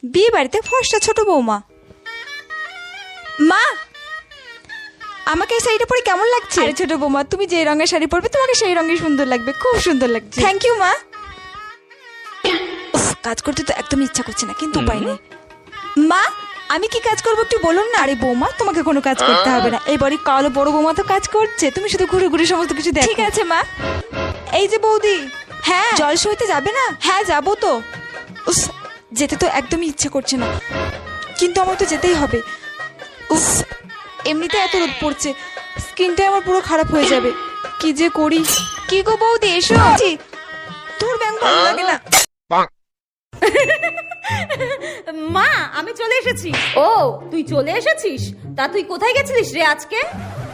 বিয়ে বাড়িতে ফর্সা ছোট বৌমা। মা, আমাকে এই শাড়িটা পরে কেমন লাগছে? আরে ছোট বৌমা, তুমি যে রঙের শাড়ি পরবে তোমাকে সেই রঙের সুন্দর লাগবে, খুব সুন্দর লাগছে। থ্যাংক ইউ মা। কাজ করতে তো একদমই ইচ্ছা করছে না, কিন্তু উপায় নেই। মা, আমি কি কাজ করবো একটু বলুন না। আরে বৌমা, তোমাকে কোনো কাজ করতে হবে না, এই বাড়ির কালো বড় বৌমা তো কাজ করছে, তুমি শুধু ঘুরে ঘুরে সমস্ত কিছু দেখো। ঠিক আছে মা। এই যে বৌদি, হ্যাঁ জল সইতে যাবে না? হ্যাঁ যাবো তো। যেতে তো একদমই ইচ্ছা করছে না, কিন্তু আমার তো যেতেই হবে। এমনিতে এত রোদ পড়ছে, স্কিনটা আমার পুরো খারাপ হয়ে যাবে, কি যে করি। কি গো বৌদি, এসো। তোর ব্যাংক ভালো লাগে না। মা, আমি চলে এসেছি। ও, তুই চলে এসেছিস? তা তুই কোথায় গেছিলিস রে আজকে?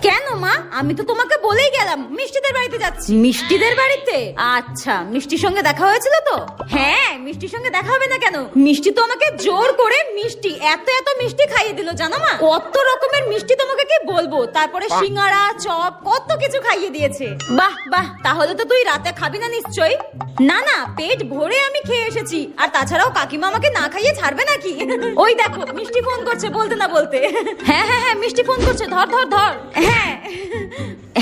কেন মা, আমি তো তোমাকে বলেই গেলাম মিষ্টিদের বাড়িতে যাচ্ছি। মিষ্টিদের বাড়িতে? আচ্ছা, মিষ্টির সঙ্গে দেখা হয়েছিল তো? হ্যাঁ, মিষ্টির সঙ্গে দেখা হবে না কেন? মিষ্টি তো আমাকে জোর করে মিষ্টি এত এত মিষ্টি খাইয়ে দিল, জানো মা? কত রকমের মিষ্টি তোমাকে কি বলবো। তারপরে সিঙ্গারা, চপ, কত কিছু খাইয়ে দিয়েছে। বাহ বাহ, তাহলে তো তুই রাতে খাবি না নিশ্চয়ই? না না, পেট ভরে আমি খেয়ে এসেছি। আর তাছাড়াও কাকিমা আমাকে না খাইয়ে ছাড়বে নাকি? ওই দেখো, মিষ্টি ফোন করছে বলতে না বলতে। হ্যাঁ হ্যাঁ হ্যাঁ, মিষ্টি ফোন করছে, ধর ধর ধর। হ্যাঁ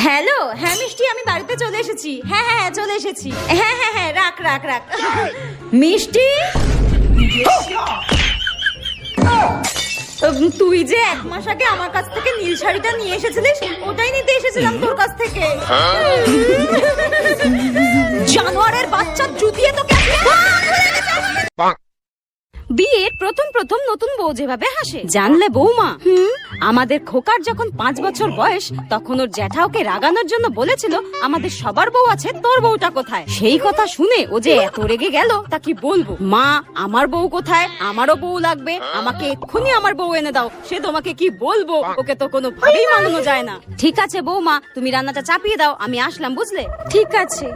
হ্যালো, হ্যাঁ মিষ্টি, আমি বাড়িতে চলে এসেছি। হ্যাঁ হ্যাঁ হ্যাঁ, চলে এসেছি। হ্যাঁ হ্যাঁ হ্যাঁ, রাখ রাখ রাখ। মিষ্টি, তুই যে 1 মাস আগে আমার কাছ থেকে নীল শাড়িটা নিয়ে এসেছিলিস, ওটাই নিতে এসেছিলাম তোর কাছ থেকে। জানোয়ারের বাচ্চা, জুতিয়ে তোকে। বিয়ের প্রথম প্রথম নতুন বউ যেভাবে হাসে, জানলে বৌমা? আমাদের খোকার যখন 5 বছর বয়স, তখন ওর জ্যাঠা ওকে রাগানোর জন্য বলেছিল আমাদের সবার বউ আছে, তোর বউটা কোথায়? সেই কথা শুনে ও যে এত রেগে গেল তা কি বলবো। মা, আমার বউ কোথায়? আমারও বউ লাগবে, আমাকে এক্ষুনি আমার বউ এনে দাও। সে তোমাকে কি বলবো, ওকে তো কোনো ভাবেই মানানো যায় না। ঠিক আছে বৌমা, তুমি রান্নাটা চাপিয়ে দাও, আমি আসলাম, বুঝলে? ঠিক আছে।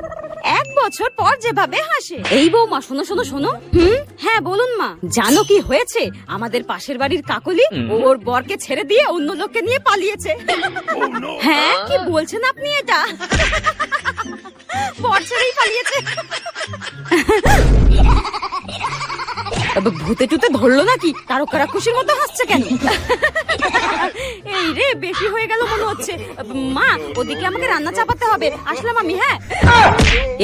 1 বছর পর যেভাবে হাসে। এই বৌমা, শোনো শোনো শোনো। হ্যাঁ বলুন মা। জানো কি হয়েছে? আমাদের পাশের বাড়ির কাকলি ওর বরকে ছেড়ে দিয়ে অন্য লোককে নিয়ে পালিয়েছে। হ্যাঁ, কি বলছেন আপনি এটা? বর ছেড়েই পালিয়েছে? ভূতে টুতে ধরলো নাকি? তারকারা খুশির মতো হাসছে কেন? এই রে, বেশি হয়ে গেল মনে হচ্ছে। মা, ওদিকে আমাকে রান্না চাপাতে হবে, আসলাম আমি। হ্যাঁ,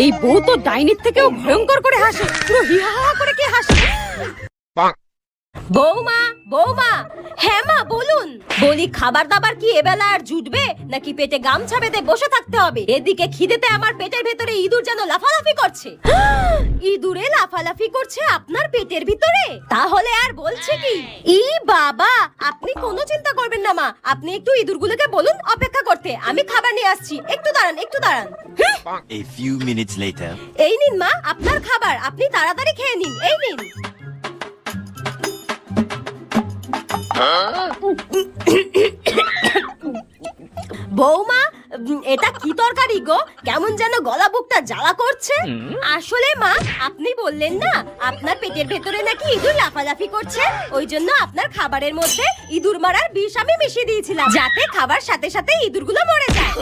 এই বউ তো ডাইনির থেকেও ভয়ঙ্কর করে হাসে, পুরো হিহা করে কি হাসে। বৌমা, বৌমা। হ্যাঁ মা, বলুন। বলি, খাবার দাবার কি এবেলা আর জুটবে, নাকি পেটে গামছা বেঁধে বসে থাকতে হবে? এদিকে খিদেতে আমার পেটের ভেতরে ইঁদুর যেন লাফালাফি করছে। ইঁদুরে লাফালাফি করছে আপনার পেটের ভিতরে? তাহলে আর বলছে কি? ই বাবা, আপনি কোনো চিন্তা করবেন না মা, আপনি একটু ইঁদুরগুলোকে বলুন অপেক্ষা করতে, আমি খাবার নিয়ে আসছি। একটু দাঁড়ান, একটু দাঁড়ান। A few minutes later. এই নিন মা, আপনার খাবার, আপনি তাড়াতাড়ি খেয়ে নিন, এই নিন। বৌমা, এটা কি তরকারি গো? কেমন যেন গলা বুকটা জ্বালা করছে। আসলে মা, আপনি বললেন না আপনার পেটের ভেতরে নাকি ইঁদুর লাফালাফি করছে, ওই জন্য আপনার খাবারের মধ্যে ইঁদুর মারার বিষ আমি মিশিয়ে দিয়েছিলাম, যাতে খাবার সাথে সাথে ইঁদুরগুলো মরে যায়।